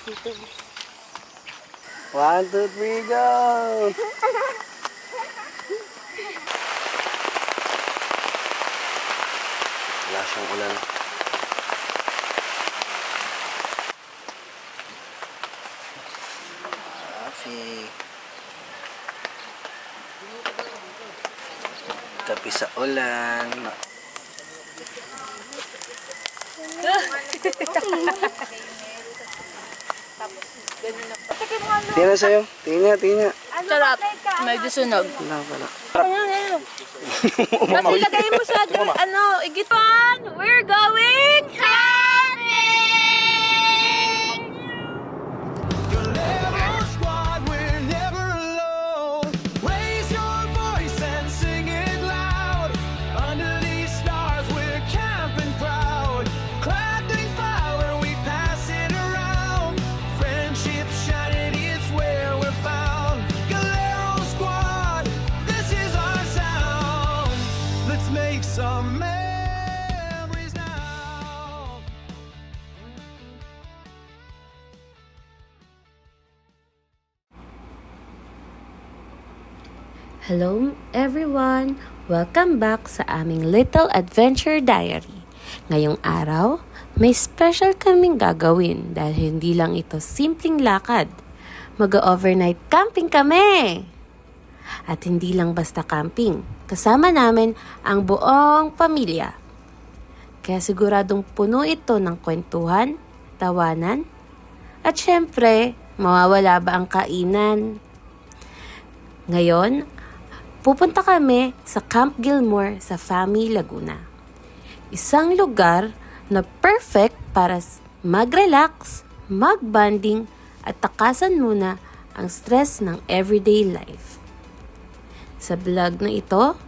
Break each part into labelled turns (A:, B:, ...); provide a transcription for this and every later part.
A: dito.
B: 1, 2, 3, go! Wala siyang ulan. Traffic. Tapi sa ulan. Tingnan sa'yo. Tingnan.
A: Sarap. Medyo sunog.
B: Wala.
A: Kasi lagay mo sa igitan. We're going camping!
C: Some memories now.
D: Hello everyone! Welcome back sa aming Little Adventure Diary. Ngayong araw, may special kaming gagawin dahil hindi lang ito simpleng lakad. Mag-overnight camping kami! At hindi lang basta camping, kasama namin ang buong pamilya. Kaya siguradong puno ito ng kwentuhan, tawanan, at syempre, mawawala ba ang kainan? Ngayon, pupunta kami sa Camp Gilmore sa Fami, Laguna. Isang lugar na perfect para mag-relax, mag-bonding, at takasan muna ang stress ng everyday life. Sa vlog na ito,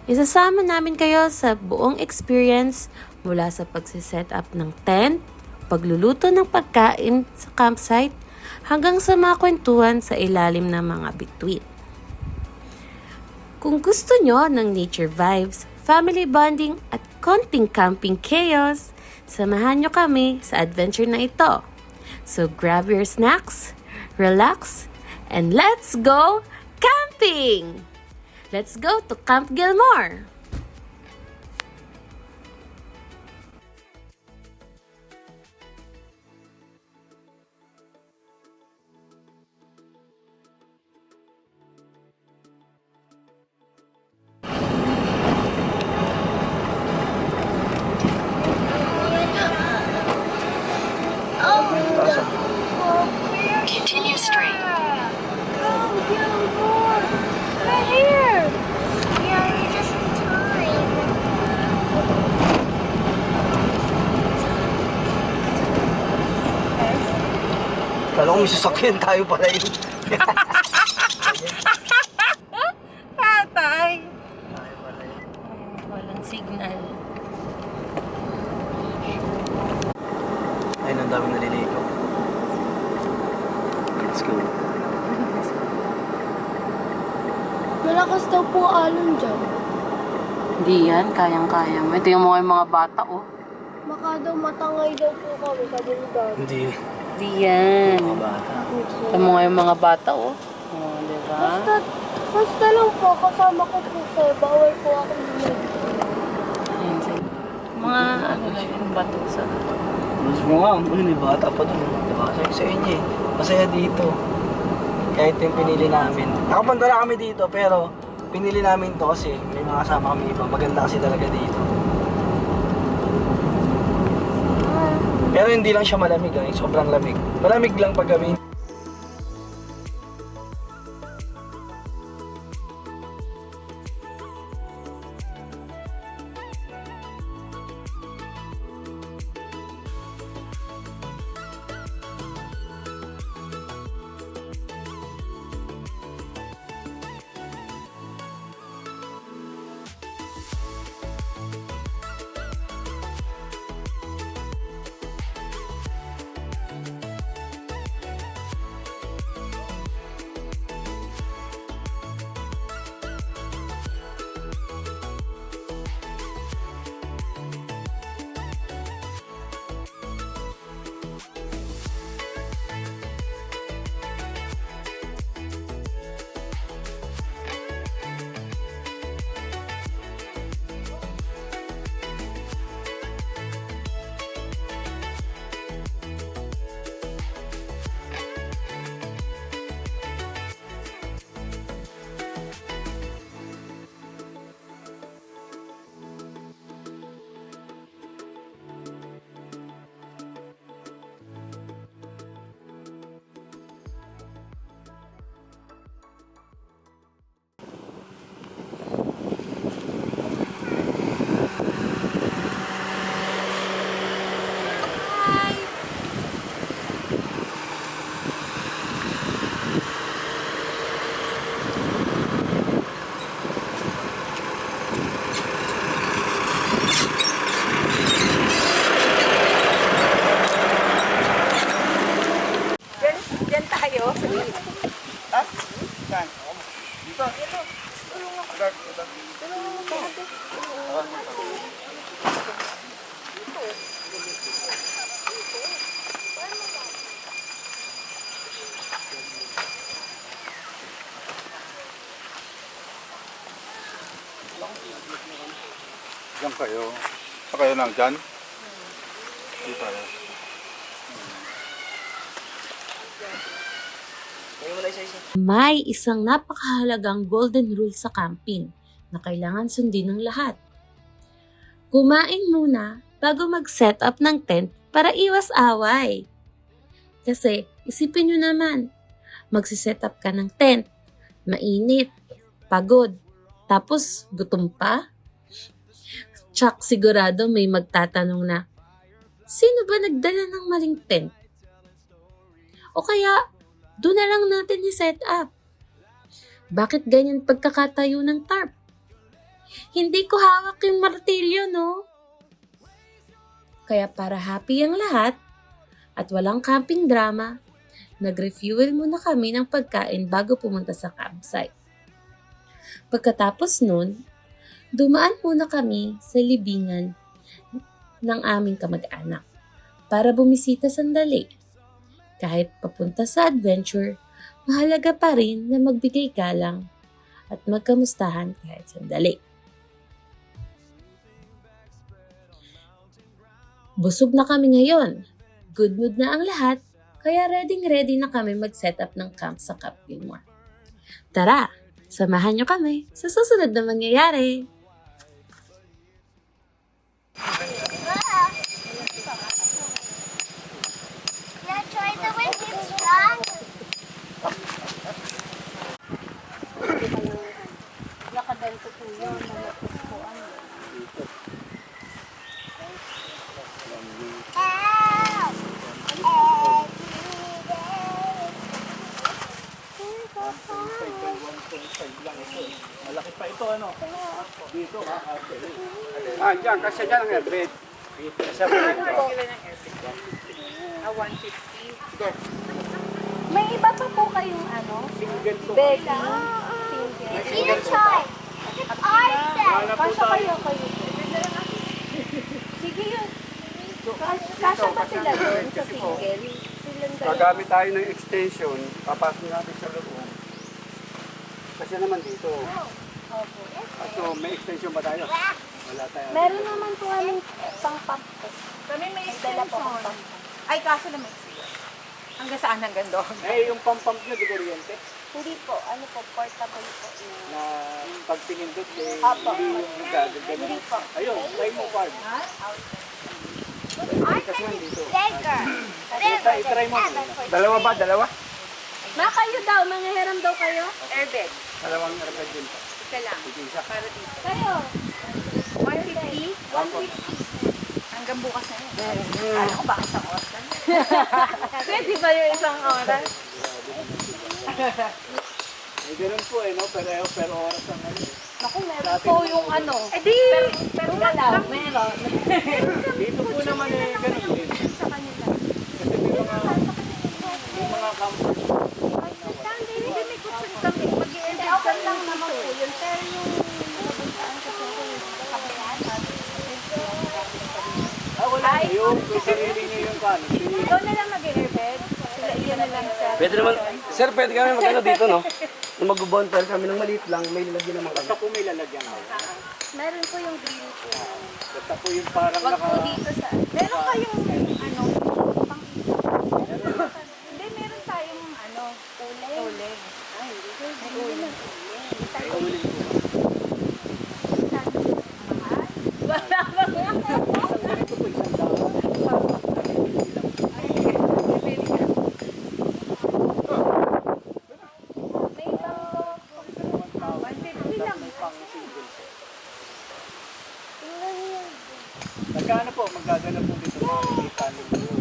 D: isasama namin kayo sa buong experience mula sa pagsiset up ng tent, pagluluto ng pagkain sa campsite, hanggang sa mga kwentuhan sa ilalim ng mga bituin. Kung gusto nyo ng nature vibes, family bonding at konting camping chaos, samahan nyo kami sa adventure na ito. So grab your snacks, relax, and let's go camping! Let's go to Camp Gilmore!
E: Continue straight.
A: Right here!
E: Yeah, you're just in time.
B: Kala ko may sasakyan tayo pala yun.
A: Patay! Walang signal.
B: Ayun, ang daming naliligo. Let's go.
A: Malakas daw po alon dyan.
D: Hindi yan, kayang-kaya mo. Ito yung mga bata, oh.
A: Baka daw matangay daw po kami, sabi ni Daddy.
B: Hindi.
D: Hindi yan.
B: Mga bata.
D: Ito yung mga bata, oh. Oh, diba?
A: Basta lang po, kasama ko po sir. Bawal po ako lumag.
D: Ayan, sige. Mga ano lang yung bato sa...
B: Mas mga, may bata pa dun. Diba? Sabi sa inyo eh. Masaya dito. Kahit yung pinili namin. Nakapunta na kami dito pero pinili namin to kasi may mga kasama kami iba. Maganda kasi talaga dito. Pero hindi lang siya malamig, sobrang lamig. Malamig lang pag gabi.
A: tayo.
F: Ha? Saan? Dito. Diyan kayo. Sa kayo lang dyan? Dito tayo.
B: Ngayon wala isa-isa.
D: May isang napakahalagang golden rule sa camping na kailangan sundin ng lahat. Kumain muna bago mag-set up ng tent para iwas away. Kasi isipin nyo naman, magsiset up ka ng tent, mainit, pagod, tapos gutom pa? Tsak sigurado may magtatanong na, sino ba nagdala ng maling tent? O kaya, doon na lang natin i-set up. Bakit ganyan pagkakatayo ng tarp? Hindi ko hawak yung martilyo, no? Kaya para happy ang lahat at walang camping drama, nag-refuel muna kami ng pagkain bago pumunta sa campsite. Pagkatapos nun, dumaan muna kami sa libingan ng aming kamag-anak para bumisita sandali. Kahit papunta sa adventure, mahalaga pa rin na magbigay galang at magkamustahan kahit sandali. Busog na kami ngayon. Good mood na ang lahat, kaya ready na kami mag-set up ng camp sa Camp Gilmore. Tara, samahan nyo kami sa susunod na mangyayari.
E: Yeah, try the way it's strong. Help!
F: Malaki pa ito, ano? Dito, ha? Ah, dyan. Kasi dyan ang airbed. Sa
A: May iba pa po kayong ano?
F: single to.
A: Bedding.
E: Either try. It's ours.
A: Kasya kayo. Sige yun. Kasya ba sila doon sa single? Silang dalawa.
F: Gagamit tayo ng extension. Papasok natin sa loob. Kasi naman dito. Ah, so, may extension ba tayo? Wala tayo.
A: Meron naman po aming pang-pump po.
G: Kami may
A: Dala po ang
G: extension.
A: pump.
G: Ay, kaso na may extension. Hanggang saan? Hanggang doon?
F: Eh, yung pump nyo, di kuryente.
A: Hindi po, ano po, portable po.
F: Na pag pinindot, eh,
A: Apo.
F: hindi yung gagawin.
A: Hindi po.
F: Ayun, try mo, Park. Kasi man dito.
E: Bigger.
F: Try mo. Dalawa ba? Dalawa?
A: Ma, kayo daw, manghihiram daw kayo?
G: Airbed.
F: Dalawang airbed din.
G: Isa lang.
F: Isa.
G: Para dito.
A: Kayo.
G: 150.
A: 150.
G: Hanggang bukas na yun. Alam ko baka isang oras lang.
A: Pwede ba yung isang oras?
F: May ganun po eh, no? Pero oras ang ano.
A: Naku, meron po yung ano.
G: Eh di,
A: Pero galaw, meron.
F: Dito po naman eh, ganun din.
A: Sa kanila.
F: Kasi may mga campus.
A: Hindi, may kutsun kami. Mag-i-end okay lang naman po yun. Pero yung napuntaan kasi ako yung kabilaan.
F: Ah, wala na yun. Kung sarili nyo yung kano.
A: Ikaw na lang mag-i-airbed. Sila iyan na lang siya.
B: Pwede naman, sir, pwede kami magkano dito, no? Kung mag-bonfire kami ng maliit lang, may lalagyan naman kami.
F: Basta po may lalagyan ako.
A: Meron po yung green po.
F: Basta po yung parang
A: Wag
F: naka...
A: po dito sa... Meron kayong ano, pang... Hindi, meron tayong ano, uling. Ay, hindi. May uling.
F: May uling po.
A: Wala ba nga?
F: Isang ganito po, isang daan.
A: May ibang po. 150 lang.
F: Pang single po.
A: Tingnan niyo.
F: Nagkano po, magagana po dito mga 800.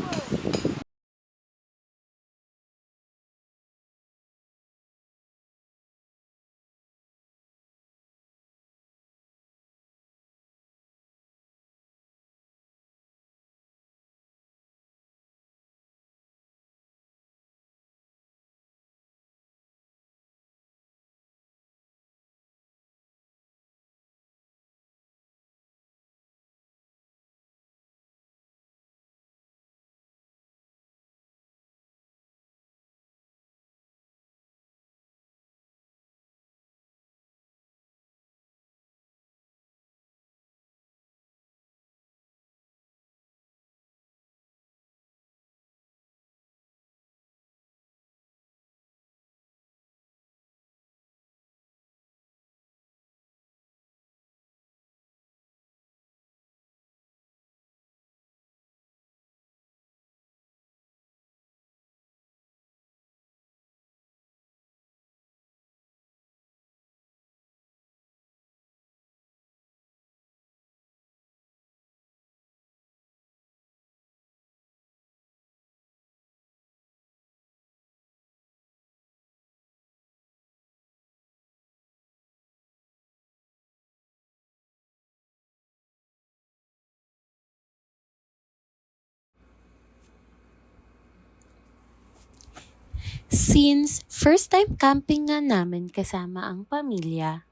D: Since first time camping nga namin kasama ang pamilya,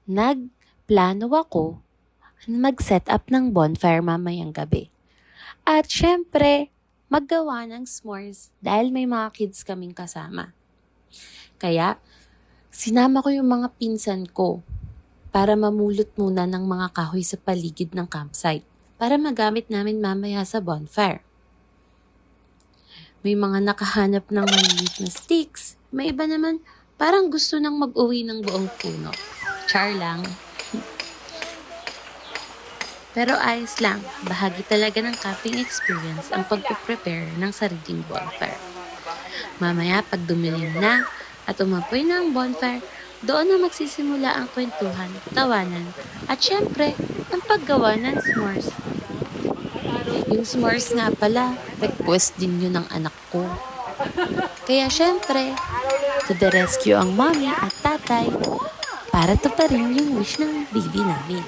D: nagplano ako na mag-set up ng bonfire mamayang gabi. At syempre, maggawa ng s'mores dahil may mga kids kaming kasama. Kaya, sinama ko yung mga pinsan ko para mamulot muna ng mga kahoy sa paligid ng campsite para magamit namin mamaya sa bonfire. May mga nakahanap ng maliit na sticks. May iba naman parang gusto nang mag-uwi ng buong puno. Char lang. Pero ayos lang. Bahagi talaga ng camping experience ang pagpe-prepare ng sariling bonfire. Mamaya pag dumilim na at umapoy na ang bonfire, doon na magsisimula ang kwentuhan, tawanan, at syempre, ang paggawa ng s'mores. Yung s'mores nga pala, request din yun ng anak ko. Kaya syempre, to the rescue ang mommy at tatay para tuparin yung wish ng baby namin.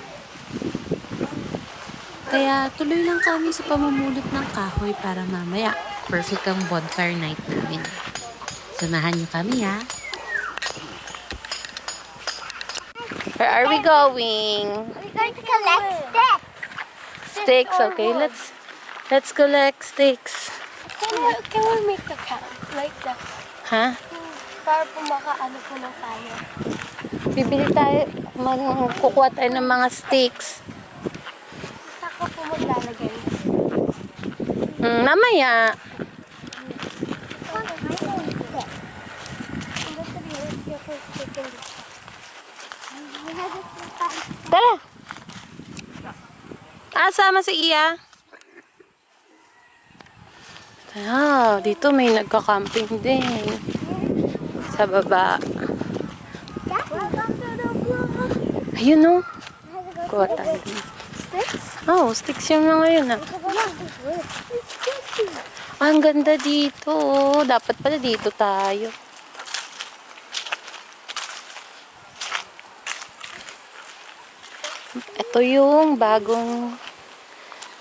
D: Kaya tuloy lang kami sa pamumulot ng kahoy para mamaya perfect ang bonfire night namin. Samahan niyo kami ha. Where are we going?
E: We're going to collect sticks.
D: Sticks, okay. Let's collect sticks.
E: Can we make the camp like that?
D: Ha?
E: Para po makaano po ng tayo.
D: Bibili tayo, kukuha tayo ng mga sticks.
E: Saka po maglalagay.
D: Mamaya. Tara. Sama si Iya. Dito may nagka-camping din. Sa baba. Ayun o. Kuha tayo. Sticks yung mga yun ah. Ang ganda dito. Dapat pala dito tayo. Ito yung bagong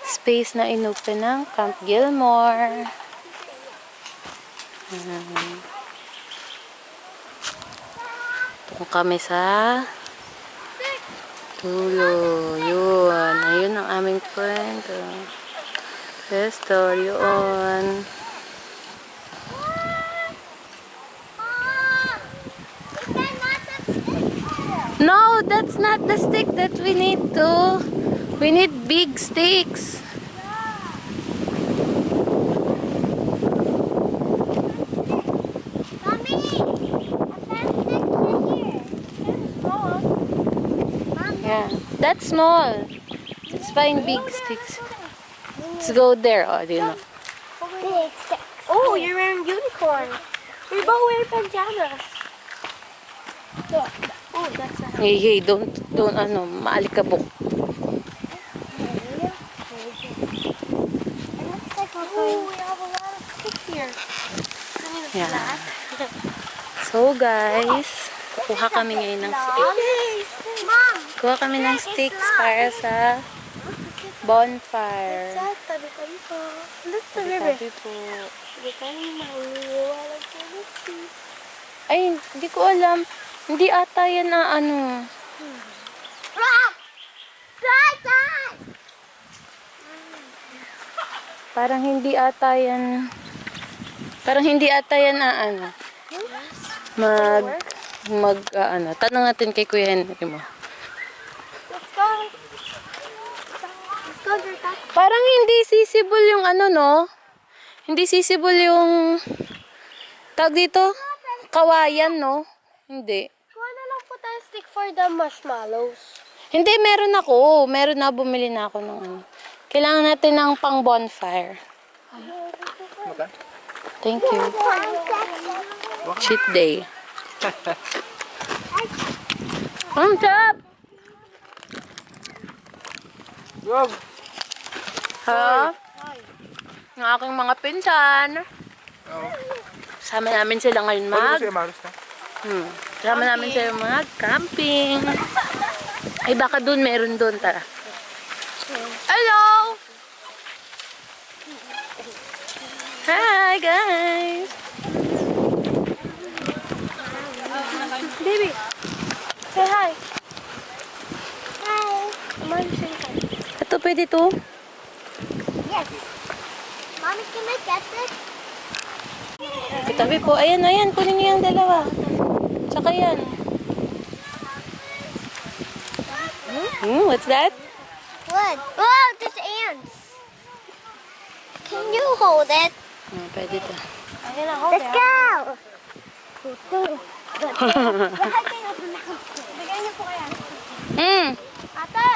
D: space na inopen ng Camp Gilmore. Ito kami sa tulo. Yun. Ayun ang aming kwento. Pesto, yun. No, that's not the stick that we need to. We need big sticks. Yeah, that's small. Let's find big sticks. Let's go there. Oh, do you know?
E: Big sticks. Oh, you're wearing unicorn. We're both wearing pajamas. Look. Oh, that's a
D: Hey, don't, maalikabok.
E: Oh, we have a lot of sticks here.
D: Yeah. So, guys, kuha kami ngayon ng sticks.
E: Mom!
D: Kuha kami ng sticks para sa bonfire.
E: Tabi tabi po. Look the river.
D: Sabi po.
E: Tabi tabi maliwalag po.
D: Ay, hindi ko alam. Hindi ata yan na ano. Parang hindi ata yan. Parang hindi ata yan na ano. Tanong natin kay Kuya Henry mo.
E: Let's go. Let's go, Gerta.
D: Parang hindi sisibol yung ano, no? Hindi sisibol yung tawag dito? Kawayan, no? Hindi.
E: Kuha na lang po tayo stick for the marshmallows.
D: Hindi, meron ako. Meron na, bumili na ako ng ano. Kailangan natin ng pang bonfire. Thank you. Cheat day. Ang sarap!
B: Wag!
D: Ha? Ng aking mga pinsan. Sama namin sila ngayon Sama namin sila mag-camping. Ay, baka doon, meron doon. Tara. Hello! Hi, guys!
E: Say hi. Hi. Mommy, say hi.
D: Ito, pwede to.
E: Yes. Mommy, can I get this?
D: Katabi po. Ayan, ayan. Kunin niyo yung dalawa. Tsaka yan. What's that?
E: What? Oh, there's ants. Can you hold it?
D: Pwede to.
E: Let's go. Bigyan niyo po kaya. Ate.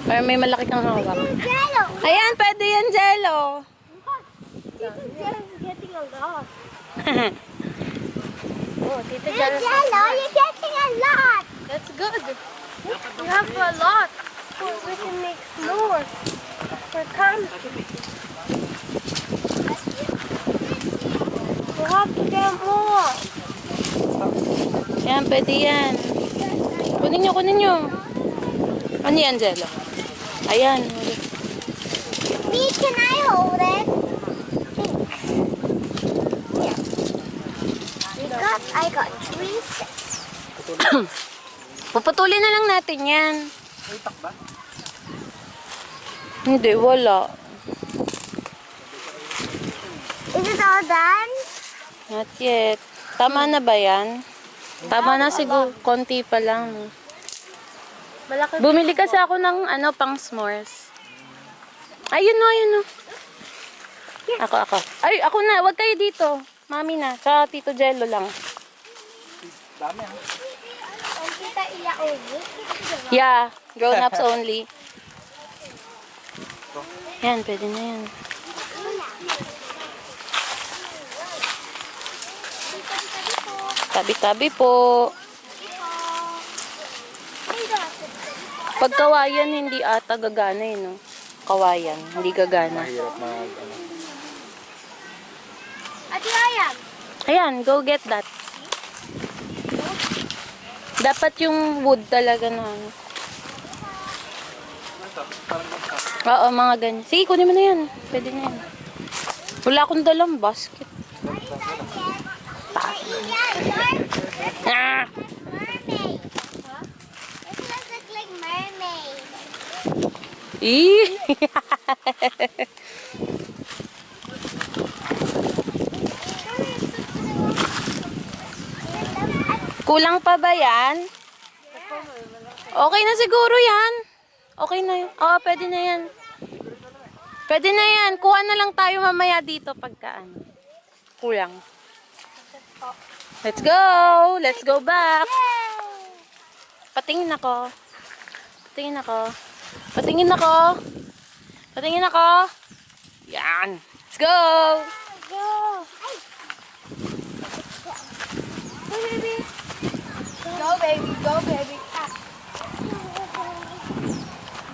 D: Para may malaki kang hawak.
E: Jello.
D: Ayan, pwede yan, Jello.
E: Tito Jello's getting a lot. Oh, Tito Jello, you're getting a lot.
D: That's good.
E: You have a lot. We can make more for camping. We have to get more.
D: Ayan, pwede yan. Kunin nyo, kunin nyo. Ano yan, Jello? Ayan.
E: Me, can I hold it? Because I got 3 sticks.
D: Puputulin na lang natin yan. Hindi, wala.
E: Is it all done?
D: Not yet. Tama na ba yan? Tama na siguro. Konti pa lang. No? Bumili kasi ako ng pang s'mores. Ayun no, ayun no. Ako. Ay, ako na. Huwag kayo dito. Mami na. Tsaka Tito Jello lang.
B: Dami ah.
E: And Tita Iya only?
D: Yeah. Grown-ups only. Yan, pwede na yan. Tabi-tabi po. Pag kawayan, hindi ata gagana eh, no? Kawayan, hindi gagana.
E: Ate Ayan.
D: Ayan, go get that. Dapat yung wood talaga na ano. Oo, mga ganyan. Sige, kunin mo na yan. Pwede na yan. Wala akong dalang basket. Ah!
E: Mermaid. Huh? It looks like mermaid.
D: Ih! Kulang pa ba yan? Okay na siguro yan. Okay na yan. Oo, pwede na yan. Pwede na yan. Kuha na lang tayo mamaya dito pagka ano. Kulang. Let's go! Let's go back! Patingin ako. Patingin ako. Patingin ako. Patingin ako. Yan. Let's go!
E: Go. Ay. Go, baby. Go, baby. Go, baby. Ah.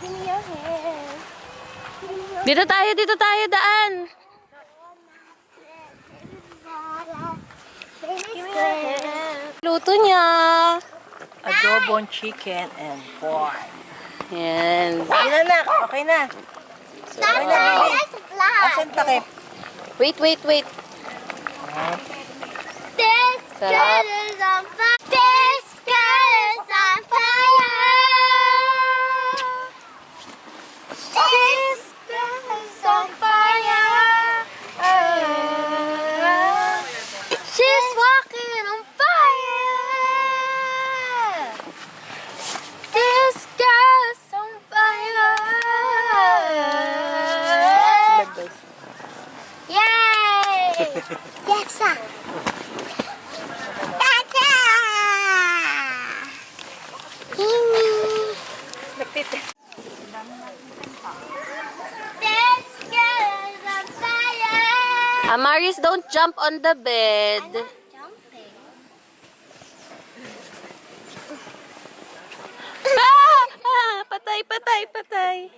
E: Give me your hand.
D: Dito tayo, daan.
E: Give me your hand.
D: Luto niya.
G: Adobong chicken and pork.
D: Yan.
G: Okay na, nak. Okay na.
E: Stop the fly.
G: Asan takip?
D: Wait.
E: This
D: Sarap.
E: girl is on fire. This girl is on fire. This girl is on fire. She's walking on fire. This girl is on fire. Yay! Yes, sir. Tata! This girl is on fire.
D: Amaris, don't jump on the bed.
E: Jumping.
D: Patay.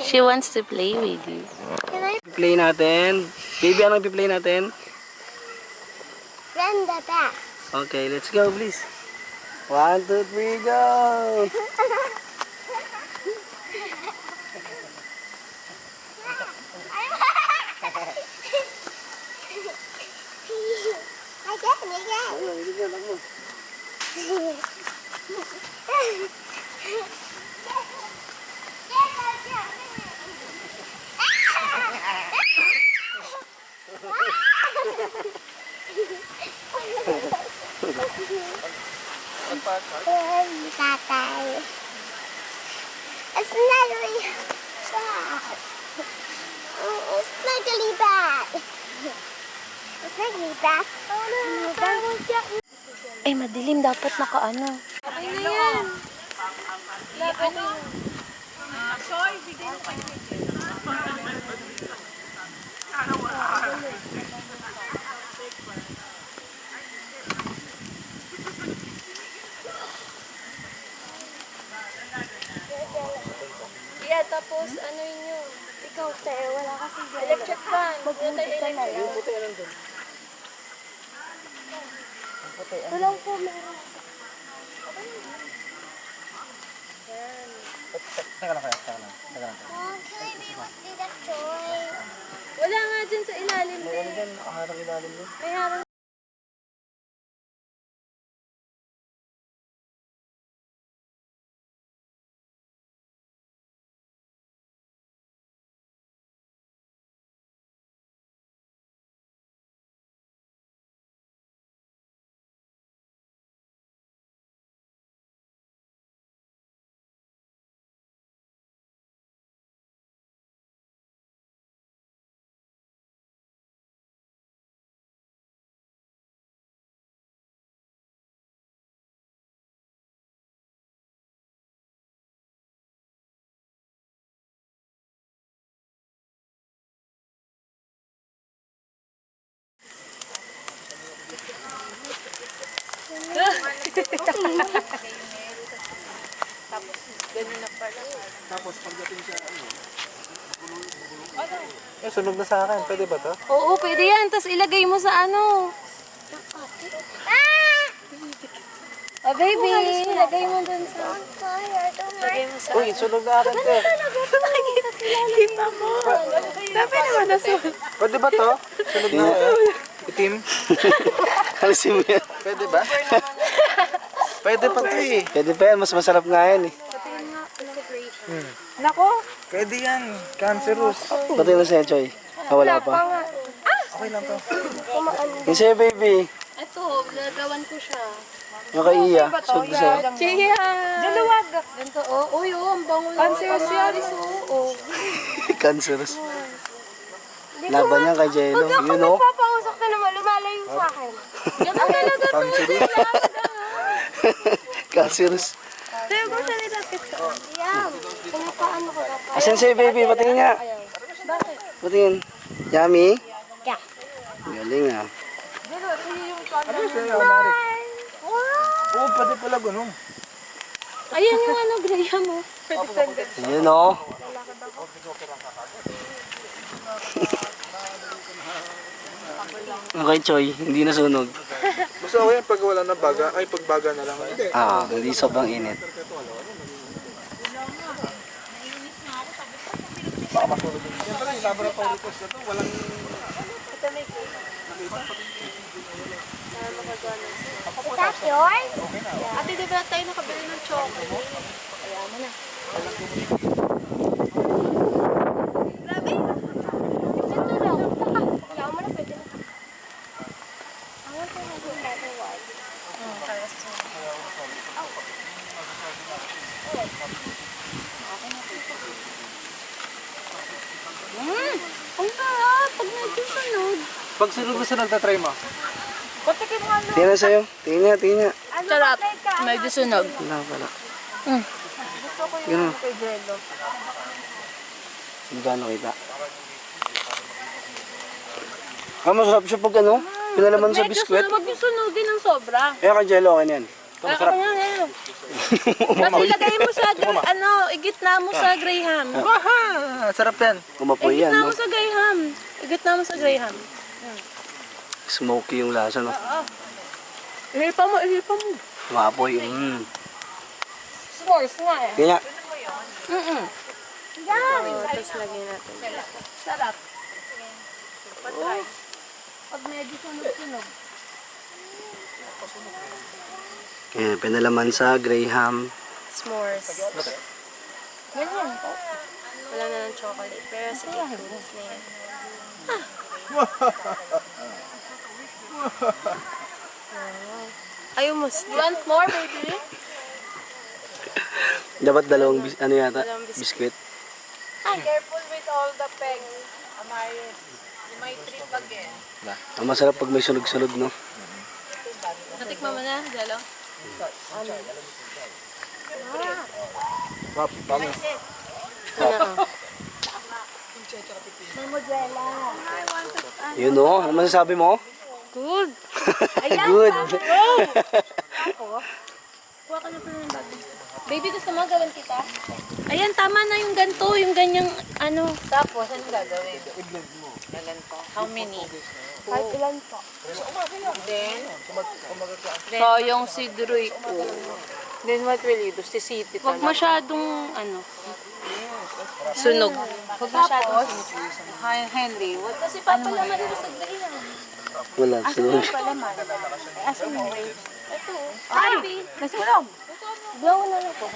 D: She wants to play with you.
E: Can I
B: Play natin. Baby, anong play natin?
E: run the back?
B: Okay, let's go please. 1, 2, 3, go!
E: snuggly bad. Oh, snuggly bad. Snuggly bad. Oh no, ay, madilim. Dapat nakaano. Okay na yan. Yeah, tapos ano yun? Ikaw, te, wala kasi dyan. Electric fan. Mag-buti ka na lang. Walang po, meron.
B: Teka lang.
E: Oh, can we do that toy?
A: Wala nga dyan sa ilalim.
B: May ano dyan, nakaharang ilalim yun.
A: May harang.
B: Tapos pagdating sa ano, sunog na sa akin. Pwede ba to?
A: Oo, pwede yan. Tapos ilagay mo sa ano. Oh, baby. Ilagay mo dun sa... Ilagay mo sa...
B: Uy, sunog na akin, te.
A: Kita mo. Dapat naman na sunog.
B: Pwede ba to? Sunog na ako. Itim.
H: Alisin mo yan.
B: Pwede ba? Pwede pa to eh.
H: Pwede pa yan, mas masarap nga yan eh.
A: Nako.
B: Pwede yan. Cancerous.
H: Pati na sa'yo, Choy. Ah, wala pa.
B: Okay lang to.
H: Yung sa'yo, baby.
A: Ito, lagawan ko siya.
H: Yung kay Iya. Sunog na sa'yo.
A: Chia! Daluwag. Ganito, oh. Uy, oh, ang bango lang. Cancerous yan. Oo.
H: Cancerous. Laban niya kay Jello.
E: Huwag ako
H: You know?
E: nagpapausok na naman. Lumalayo sa akin.
A: Ganun talaga to.
H: Cancerous.
A: Pero mo siya nilapit sa...
E: Yan. Pinapaano ko dapat.
H: Asan sa'yo, baby? Patingin nga.
A: Bakit?
H: Patingin. Yummy?
E: Yeah.
H: Galing ah.
B: Ano sa'yo, Mari? Oo, pwede pala ganun.
A: Ayan yung ano, Graham mo. Depende.
H: You know? Okay, Choy. Hindi na sunog.
B: Basta ako yan pag wala na baga. Ay, pag baga na lang.
H: Ah, hindi sobrang init.
B: Baka masulog din. Yan pala yung laboratory test na to. Walang...
E: Is that yours?
A: Ate, di ba tayo nakabili ng chocolate? Kaya mo na. Grabe!
E: Ito lang. Kaya mo na pwede na. I want to have another one.
A: Ang sarap! Pag medyo sunog.
B: Pag sunog na sunog, na-try mo.
A: Patikin mo ano.
H: Tingnan sa'yo. Tingnan nga.
A: Sarap. Medyo sunog.
H: Wala pala.
A: Gusto ko yung kay Jello.
H: Hindi gano'n kita. Ah, masarap siya pag ano? Pinalaman sa biskwit.
A: Huwag yung sunugin ng sobra.
H: Eh, kay Jello, okay na yan.
A: Masarap. Kasi lagay mo sa, ano, igitna mo sa Graham.
B: Aha! Sarap yan.
H: Umapoy yan,
A: Igitna
H: no?
A: mo sa Graham. Igitna mo sa Graham.
H: Smoky yung lasa, no?
A: Ihipa mo, ihipa mo.
H: Umapoy.
A: S'mores nga eh.
H: Kaya,
A: Yan! Tapos lagyan natin. Sarap. Oh. Pag medyo sunog-sunog.
H: eh, pinalaman sa Graham.
A: S'mores. Ganyan po. Wala na ng chocolate. Pero sa cookies na yan. Ayaw mo. You want more, baby?
H: Dapat dalawang ano yata, biskwit.
G: Careful with all the pegs, Amaris. You might trip again.
H: Ang masarap pag may sunog-sunog, no?
D: Natikman mo na, Jalo?
H: Yun, no? Ano masasabi mo?
D: Good.
H: Good.
D: Kuha ka na pala ng bago. Baby, gusto mo gawin kita? Ayan, tama na yung ganito, yung ganyang ano.
G: Tapos, ano gagawin? Ganito. How many?
E: Kahit ilan po.
G: Then,
D: So, yung sidroy ko.
G: then what will you do? Sisiti
D: Huwag
G: talaga.
D: masyadong, ano, sunog. Huwag masyadong sunog.
G: Hi, Henry, what?
D: Kasi papalaman mo sa ganyan.
H: Wala, sunog.
G: Palaman. Asan mo?
D: Ito.
G: Ay! Nasunog!
D: Blow na lang po.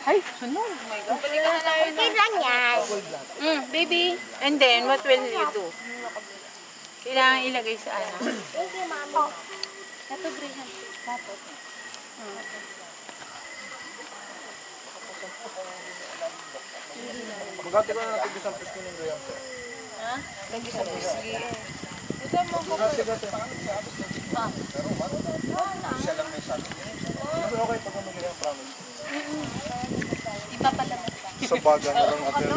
G: Ay, sunog. Oh my God. Balik ka na tayo.
E: Okay lang yan.
D: Baby.
G: And then, what will you do? Kailangan ilagay sa ano?
E: Thank you, Mami.
D: Ito, Brihan. Tapos.
F: Sa baga na lang natin.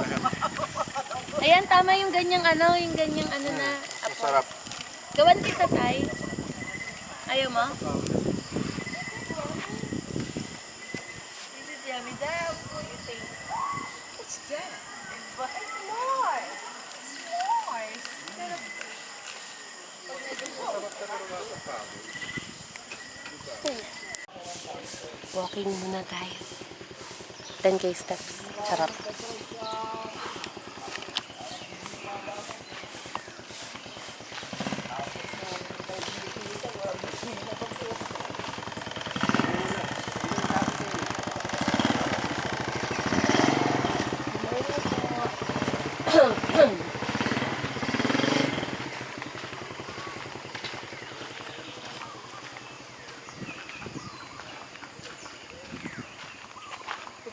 D: Ayan, tama yung ganyang ano na.
F: Sarap.
D: Gawan kita, Tay. Ayaw mo? This is yummy. Dad, what do you think? It's that. But it's more. It's more. Walking muna tayo. 10K steps. Sarap.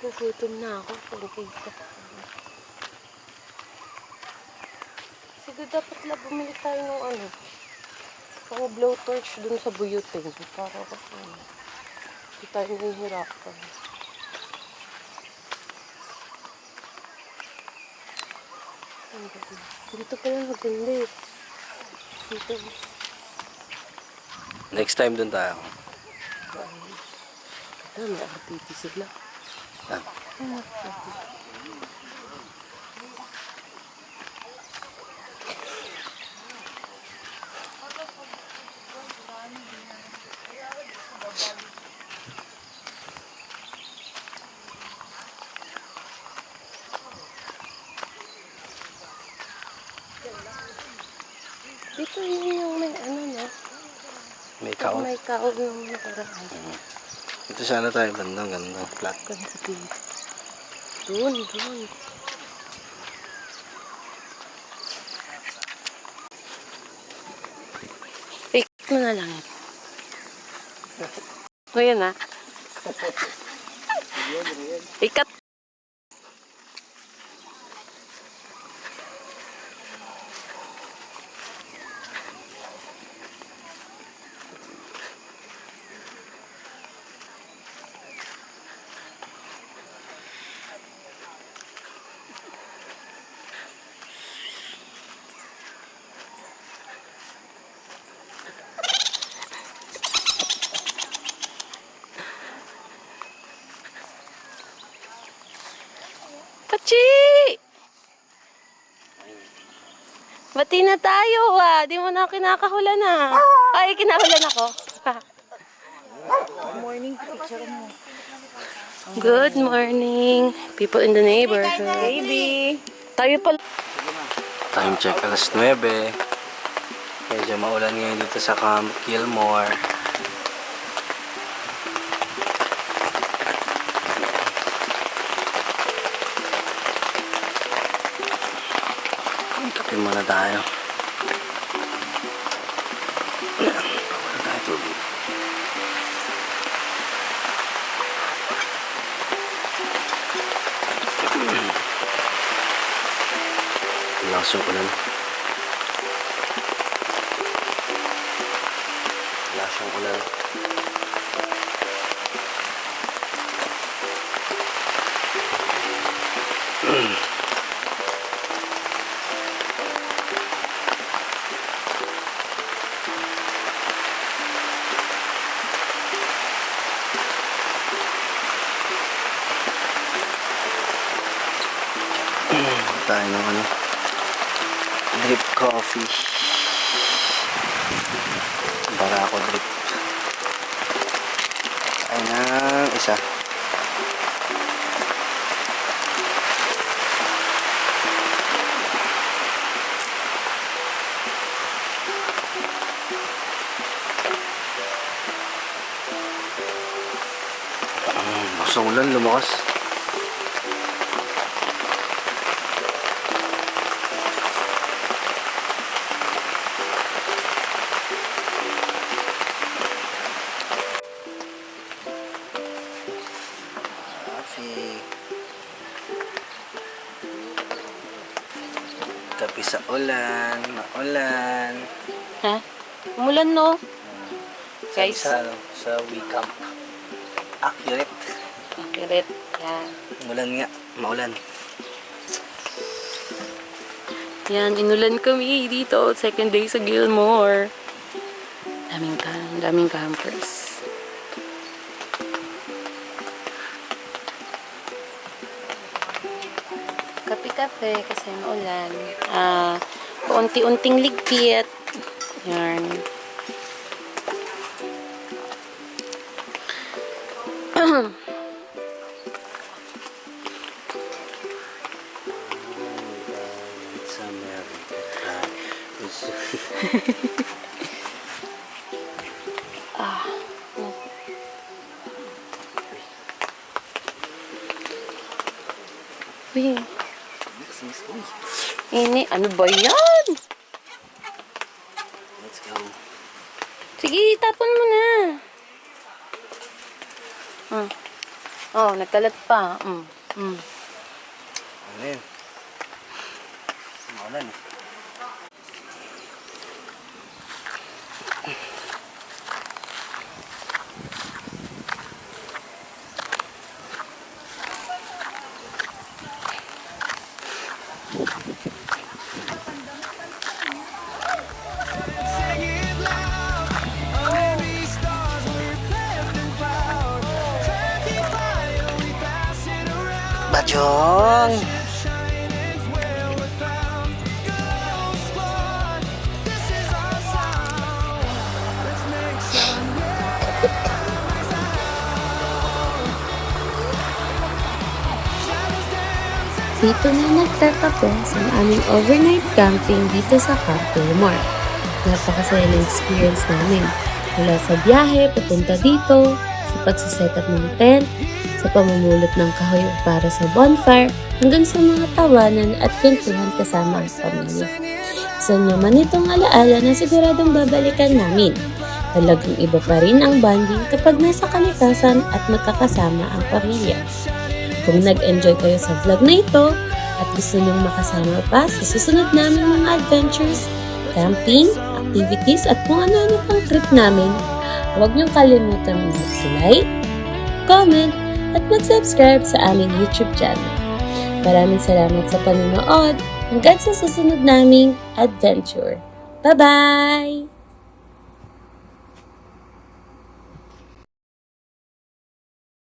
D: Nagugutom na ako. 10K steps. Sige, dapat lang bumili tayo ng ano. Pang blowtorch dun sa buyuting. Para kasi hindi tayo nahihirapan. Dito pala maganda eh. Dito.
H: Next time dun tayo.
D: May RTP sila.
H: Ah.
D: Dito yun yung may ano no?
H: May kaon.
D: May kaon ng nakaraan.
H: Ito sana tayo, bandang ganda. Flat.
D: Ganda dito. Doon. Ikat mo na lang. O yan ah. Ikat. Pachi! Bati na tayo ah. Di mo na ako kinakahulan ah. Ay, kinahulan ako. Good morning, people in the neighborhood. Baby! Tayo pala.
H: Time check, alas 9. Medyo maulan ngayon dito sa Camp Gilmore. Kape muna tayo. Wala tayo tubig. Lakas yung ulan. Lakas yung ulan. Tayo ng ano, drip coffee. Barako drip. Tayo ng isa. Lakas ng ulan, lumakas. Coffee. Kape sa ulan, maulan.
D: Ha? Umulan, no? Guys.
H: Sa Wicamp. Accurate.
D: Accurate. Yan.
H: Umulan nga, maulan.
D: Yan, inulan kami dito. Second day sa Gilmore. Daming campers. Kape-kape kasi maulan. Paunti-unting ligpit. Yan.
H: It's America.
D: Uy. Ini, ano ba yan?
H: Let's go.
D: Sige, tapon mo na. Oh, nagkalat pa.
H: Ano yun? Maulan eh.
C: Sing it loud. Under these stars, we're left in cloud. Turkey fire, we pass it around.
H: Bajong!
C: Shining's where we're found. Ghost Squad, this is our sound. Let's make some shadows dance and
D: Dito na nagtatapos ang aming overnight camping dito sa Camp Gilmore. Napakasaya ng experience namin. Mula sa biyahe, papunta dito, sa pagsiset up ng tent, sa pamumulot ng kahoy para sa bonfire, hanggang sa mga tawanan at kwentuhan kasama ang pamilya. Isa naman itong alaala na siguradong babalikan namin. Talagang iba pa rin ang bonding kapag nasa kalikasan at magkakasama ang pamilya. Kung nag-enjoy kayo sa vlog na ito at gusto niyong makasama pa sa susunod namin mga adventures, camping, activities at kung ano-ano pang trip namin, huwag niyong kalimutan mag-like, comment, at mag-subscribe sa aming YouTube channel. Maraming salamat sa panonood. Hanggang sa susunod naming adventure. Bye-bye!